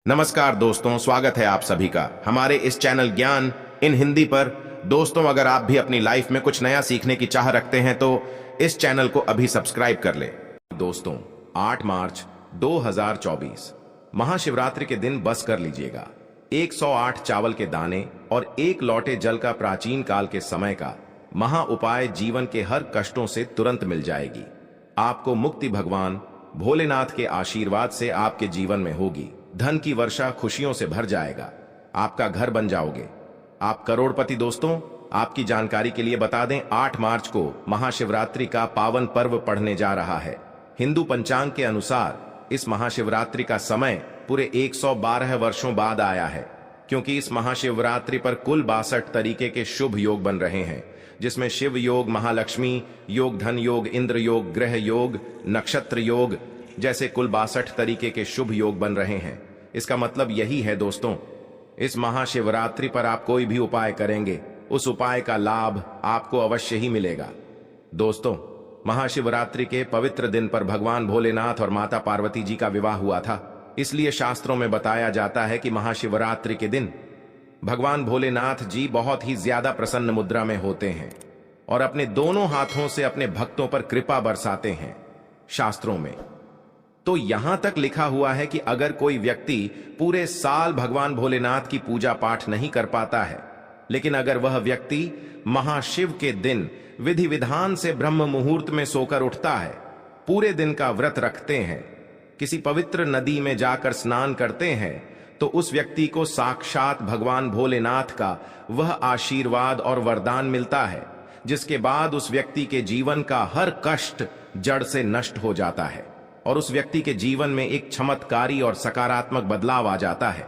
नमस्कार दोस्तों, स्वागत है आप सभी का हमारे इस चैनल ज्ञान इन हिंदी पर। दोस्तों, अगर आप भी अपनी लाइफ में कुछ नया सीखने की चाह रखते हैं तो इस चैनल को अभी सब्सक्राइब कर ले। दोस्तों, 8 मार्च 2024 महाशिवरात्रि के दिन बस कर लीजिएगा 108 चावल के दाने और 1 लौटे जल का प्राचीन काल के समय का महा उपाय जीवन के हर कष्टों से तुरंत मिल जाएगी। आपको मुक्ति भगवान भोलेनाथ के आशीर्वाद से आपके जीवन में होगी। धन की वर्षा खुशियों से भर जाएगा। आपका घर बन जाओगे, आप करोड़पति। दोस्तों, आपकी जानकारी के लिए बता दें, 8 मार्च को महाशिवरात्रि का पावन पर्व पड़ने जा रहा है। हिंदू पंचांग के अनुसार इस महाशिवरात्रि का समय पूरे 112 वर्षों बाद आया है, क्योंकि इस महाशिवरात्रि पर कुल 62 तरीके के शुभ योग बन रहे हैं, जिसमें शिव योग, महालक्ष्मी योग, धन योग, इंद्र योग, ग्रह योग, नक्षत्र योग जैसे कुल 62 तरीके के शुभ योग बन रहे हैं। इसका मतलब यही है दोस्तों, इस महाशिवरात्रि पर आप कोई भी उपाय करेंगे, उस उपाय का लाभ आपको अवश्य ही मिलेगा। दोस्तों, महाशिवरात्रि के पवित्र दिन पर भगवान भोलेनाथ और माता पार्वती जी का विवाह हुआ था। इसलिए शास्त्रों में बताया जाता है कि महाशिवरात्रि के दिन भगवान भोलेनाथ जी बहुत ही ज्यादा प्रसन्न मुद्रा में होते हैं और अपने दोनों हाथों से अपने भक्तों पर कृपा बरसाते हैं। शास्त्रों में तो यहां तक लिखा हुआ है कि अगर कोई व्यक्ति पूरे साल भगवान भोलेनाथ की पूजा पाठ नहीं कर पाता है, लेकिन अगर वह व्यक्ति महाशिव के दिन विधि विधान से ब्रह्म मुहूर्त में सोकर उठता है, पूरे दिन का व्रत रखते हैं, किसी पवित्र नदी में जाकर स्नान करते हैं, तो उस व्यक्ति को साक्षात भगवान भोलेनाथ का वह आशीर्वाद और वरदान मिलता है, जिसके बाद उस व्यक्ति के जीवन का हर कष्ट जड़ से नष्ट हो जाता है और उस व्यक्ति के जीवन में एक चमत्कारी और सकारात्मक बदलाव आ जाता है।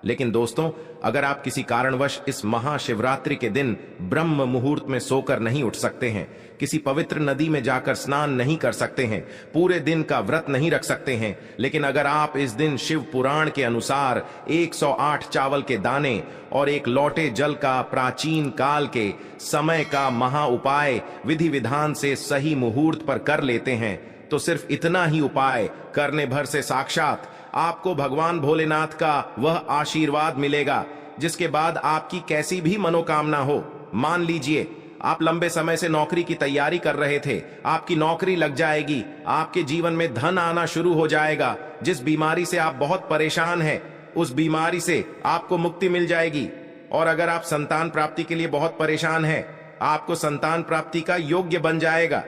लेकिन दोस्तों, अगर आप किसी कारणवश इस महाशिवरात्रि के दिन ब्रह्म मुहूर्त में सोकर नहीं उठ सकते हैं, किसी पवित्र नदी में जाकर स्नान नहीं कर सकते हैं, पूरे दिन का व्रत नहीं रख सकते हैं, लेकिन अगर आप इस दिन शिव पुराण के अनुसार 108 चावल के दाने और 1 लौटे जल का प्राचीन काल के समय का महा उपाय विधि विधान से सही मुहूर्त पर कर लेते हैं, तो सिर्फ इतना ही उपाय करने भर से साक्षात आपको भगवान भोलेनाथ का वह आशीर्वाद मिलेगा, जिसके बाद आपकी कैसी भी मनोकामना हो। मान लीजिए आप लंबे समय से नौकरी की तैयारी कर रहे थे, आपकी नौकरी लग जाएगी, आपके जीवन में धन आना शुरू हो जाएगा। जिस बीमारी से आप बहुत परेशान हैं, उस बीमारी से आपको मुक्ति मिल जाएगी। और अगर आप संतान प्राप्ति के लिए बहुत परेशान हैं, आपको संतान प्राप्ति का योग्य बन जाएगा।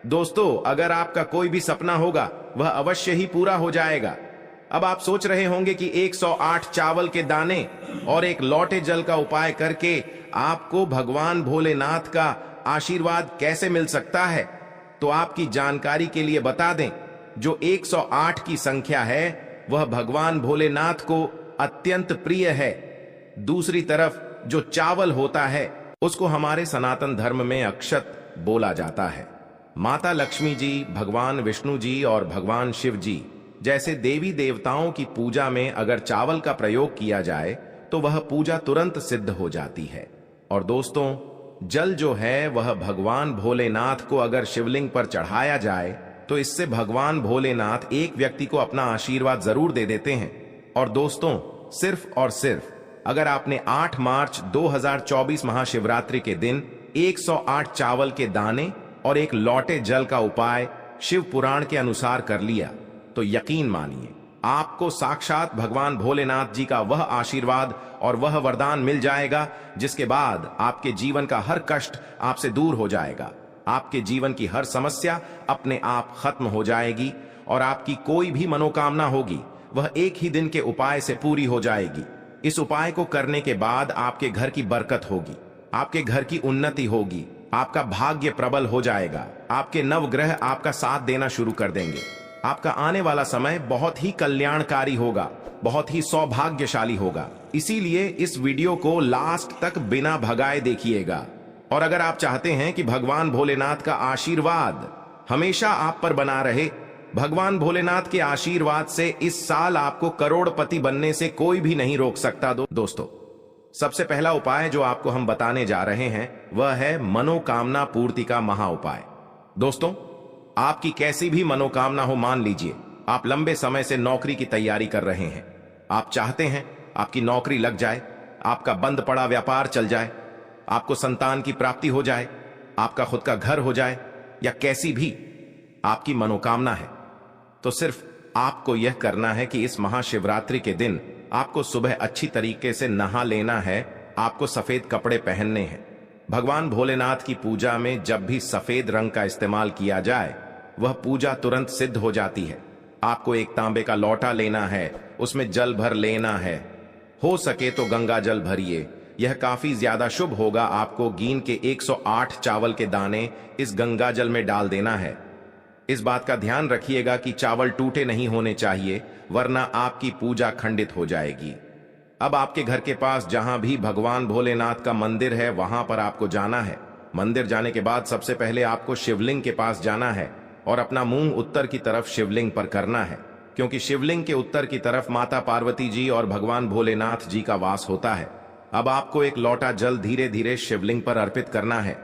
दोस्तों, अगर आपका कोई भी सपना होगा, वह अवश्य ही पूरा हो जाएगा। अब आप सोच रहे होंगे कि 108 चावल के दाने और 1 लौटे जल का उपाय करके आपको भगवान भोलेनाथ का आशीर्वाद कैसे मिल सकता है। तो आपकी जानकारी के लिए बता दें, जो 108 की संख्या है वह भगवान भोलेनाथ को अत्यंत प्रिय है। दूसरी तरफ जो चावल होता है उसको हमारे सनातन धर्म में अक्षत बोला जाता है। माता लक्ष्मी जी, भगवान विष्णु जी और भगवान शिव जी जैसे देवी देवताओं की पूजा में अगर चावल का प्रयोग किया जाए तो वह पूजा तुरंत सिद्ध हो जाती है। और दोस्तों, जल जो है वह भगवान भोलेनाथ को अगर शिवलिंग पर चढ़ाया जाए तो इससे भगवान भोलेनाथ एक व्यक्ति को अपना आशीर्वाद जरूर दे देते हैं। और दोस्तों, सिर्फ और सिर्फ अगर आपने 8 मार्च 2024 महाशिवरात्रि के दिन 108 चावल के दाने और 1 लौटे जल का उपाय शिव पुराण के अनुसार कर लिया, तो यकीन मानिए आपको साक्षात भगवान भोलेनाथ जी का वह आशीर्वाद और वह वरदान मिल जाएगा, जिसके बाद आपके जीवन का हर कष्ट आपसे दूर हो जाएगा। आपके जीवन की हर समस्या अपने आप खत्म हो जाएगी और आपकी कोई भी मनोकामना होगी वह एक ही दिन के उपाय से पूरी हो जाएगी। इस उपाय को करने के बाद आपके घर की बरकत होगी, आपके घर की उन्नति होगी, आपका भाग्य प्रबल हो जाएगा, आपके नवग्रह आपका साथ देना शुरू कर देंगे। आपका आने वाला समय बहुत ही कल्याणकारी होगा, बहुत ही सौभाग्यशाली होगा। इसीलिए इस वीडियो को लास्ट तक बिना भगाए देखिएगा। और अगर आप चाहते हैं कि भगवान भोलेनाथ का आशीर्वाद हमेशा आप पर बना रहे, भगवान भोलेनाथ के आशीर्वाद से इस साल आपको करोड़पति बनने से कोई भी नहीं रोक सकता। दोस्तों, सबसे पहला उपाय जो आपको हम बताने जा रहे हैं वह है मनोकामना पूर्ति का महा उपाय। दोस्तों, आपकी कैसी भी मनोकामना हो, मान लीजिए आप लंबे समय से नौकरी की तैयारी कर रहे हैं, आप चाहते हैं आपकी नौकरी लग जाए, आपका बंद पड़ा व्यापार चल जाए, आपको संतान की प्राप्ति हो जाए, आपका खुद का घर हो जाए, या कैसी भी आपकी मनोकामना है, तो सिर्फ आपको यह करना है कि इस महाशिवरात्रि के दिन आपको सुबह अच्छी तरीके से नहा लेना है। आपको सफेद कपड़े पहनने हैं। भगवान भोलेनाथ की पूजा में जब भी सफेद रंग का इस्तेमाल किया जाए वह पूजा तुरंत सिद्ध हो जाती है। आपको एक तांबे का लोटा लेना है, उसमें जल भर लेना है। हो सके तो गंगा जल भरिए, यह काफी ज्यादा शुभ होगा। आपको गीन के 108 चावल के दाने इस गंगा जल में डाल देना है। इस बात का ध्यान रखिएगा कि चावल टूटे नहीं होने चाहिए, वरना आपकी पूजा खंडित हो जाएगी। अब आपके घर के पास जहां भी भगवान भोलेनाथ का मंदिर है वहां पर आपको जाना है। मंदिर जाने के बाद सबसे पहले आपको शिवलिंग के पास जाना है और अपना मुंह उत्तर की तरफ शिवलिंग पर करना है, क्योंकि शिवलिंग के उत्तर की तरफ माता पार्वती जी और भगवान भोलेनाथ जी का वास होता है। अब आपको एक लोटा जल धीरे धीरे शिवलिंग पर अर्पित करना है।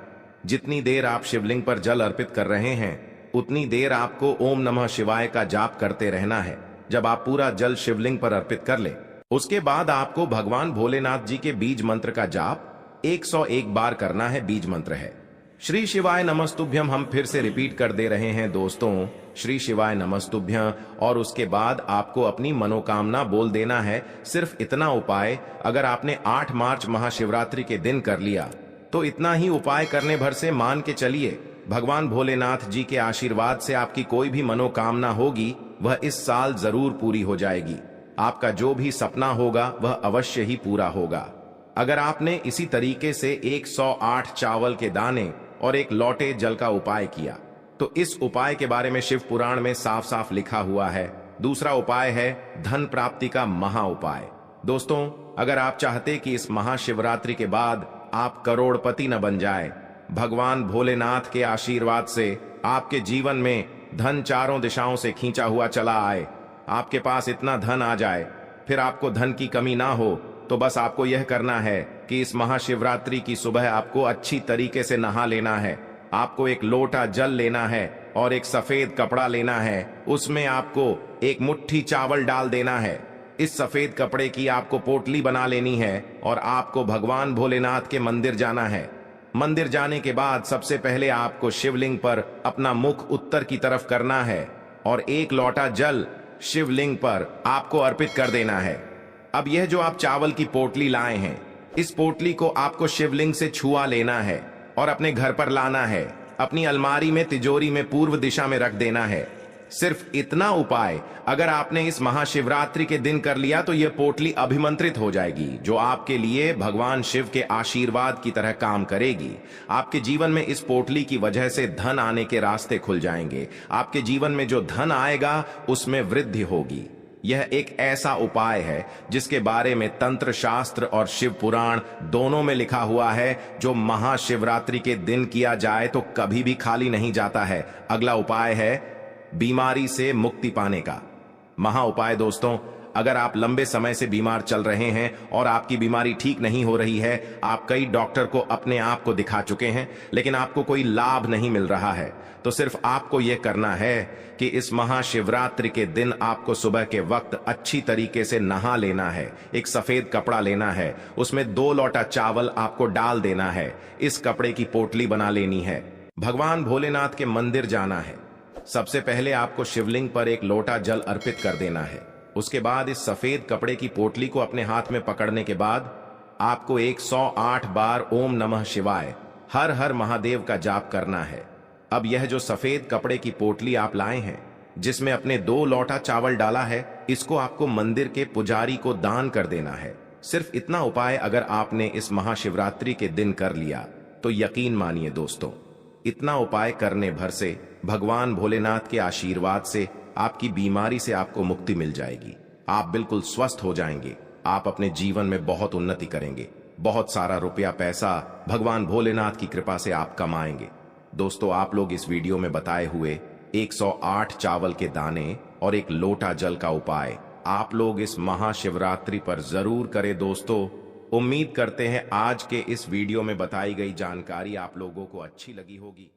जितनी देर आप शिवलिंग पर जल अर्पित कर रहे हैं उतनी देर आपको ओम नमः शिवाय का जाप करते रहना है। जब आप पूरा जल शिवलिंग पर अर्पित कर ले, उसके बाद आपको भगवान भोलेनाथ जी के बीज मंत्र का जाप 101 बार करना है। बीज मंत्र है श्री शिवाय नमस्तुभ्यम। हम फिर से रिपीट कर दे रहे हैं दोस्तों, श्री शिवाय नमस्तुभ्यम। और उसके बाद आपको अपनी मनोकामना बोल देना है। सिर्फ इतना उपाय अगर आपने 8 मार्च महाशिवरात्रि के दिन कर लिया तो इतना ही उपाय करने भर से मान के चलिए भगवान भोलेनाथ जी के आशीर्वाद से आपकी कोई भी मनोकामना होगी वह इस साल जरूर पूरी हो जाएगी। आपका जो भी सपना होगा वह अवश्य ही पूरा होगा। अगर आपने इसी तरीके से 108 चावल के दाने और एक लोटे जल का उपाय किया तो इस उपाय के बारे में शिव पुराण में साफ साफ लिखा हुआ है। दूसरा उपाय है धन प्राप्ति का महा उपाय। दोस्तों, अगर आप चाहते कि इस महाशिवरात्रि के बाद आप करोड़पति न बन जाए, भगवान भोलेनाथ के आशीर्वाद से आपके जीवन में धन चारों दिशाओं से खींचा हुआ चला आए, आपके पास इतना धन आ जाए, फिर आपको धन की कमी ना हो, तो बस आपको यह करना है कि इस महाशिवरात्रि की सुबह आपको अच्छी तरीके से नहा लेना है। आपको एक लोटा जल लेना है और एक सफेद कपड़ा लेना है। उसमें आपको एक मुट्ठी चावल डाल देना है। इस सफेद कपड़े की आपको पोटली बना लेनी है और आपको भगवान भोलेनाथ के मंदिर जाना है। मंदिर जाने के बाद सबसे पहले आपको शिवलिंग पर अपना मुख उत्तर की तरफ करना है और एक लोटा जल शिवलिंग पर आपको अर्पित कर देना है। अब यह जो आप चावल की पोटली लाए हैं, इस पोटली को आपको शिवलिंग से छुआ लेना है और अपने घर पर लाना है। अपनी अलमारी में तिजोरी में पूर्व दिशा में रख देना है। सिर्फ इतना उपाय अगर आपने इस महाशिवरात्रि के दिन कर लिया तो यह पोटली अभिमंत्रित हो जाएगी, जो आपके लिए भगवान शिव के आशीर्वाद की तरह काम करेगी। आपके जीवन में इस पोटली की वजह से धन आने के रास्ते खुल जाएंगे। आपके जीवन में जो धन आएगा उसमें वृद्धि होगी। यह एक ऐसा उपाय है जिसके बारे में तंत्र शास्त्र और शिव पुराण दोनों में लिखा हुआ है, जो महाशिवरात्रि के दिन किया जाए तो कभी भी खाली नहीं जाता है। अगला उपाय है बीमारी से मुक्ति पाने का महा उपाय। दोस्तों, अगर आप लंबे समय से बीमार चल रहे हैं और आपकी बीमारी ठीक नहीं हो रही है, आप कई डॉक्टर को अपने आप को दिखा चुके हैं लेकिन आपको कोई लाभ नहीं मिल रहा है, तो सिर्फ आपको यह करना है कि इस महाशिवरात्रि के दिन आपको सुबह के वक्त अच्छी तरीके से नहा लेना है। एक सफेद कपड़ा लेना है, उसमें 2 लोटा चावल आपको डाल देना है। इस कपड़े की पोटली बना लेनी है। भगवान भोलेनाथ के मंदिर जाना है। सबसे पहले आपको शिवलिंग पर एक लोटा जल अर्पित कर देना है। उसके बाद इस सफेद कपड़े की पोटली को अपने हाथ में पकड़ने के बाद आपको 108 बार ओम नमः शिवाय हर हर महादेव का जाप करना है। अब यह जो सफेद कपड़े की पोटली आप लाए हैं, जिसमें अपने 2 लोटा चावल डाला है, इसको आपको मंदिर के पुजारी को दान कर देना है। सिर्फ इतना उपाय अगर आपने इस महाशिवरात्रि के दिन कर लिया तो यकीन मानिए दोस्तों, इतना उपाय करने भर से भगवान भोलेनाथ के आशीर्वाद से आपकी बीमारी से आपको मुक्ति मिल जाएगी। आप बिल्कुल स्वस्थ हो जाएंगे। आप अपने जीवन में बहुत उन्नति करेंगे। बहुत सारा रुपया पैसा भगवान भोलेनाथ की कृपा से आप कमाएंगे। दोस्तों, आप लोग इस वीडियो में बताए हुए 108 चावल के दाने और एक लोटा जल का उपाय आप लोग इस महाशिवरात्रि पर जरूर करें। दोस्तों, उम्मीद करते हैं आज के इस वीडियो में बताई गई जानकारी आप लोगों को अच्छी लगी होगी।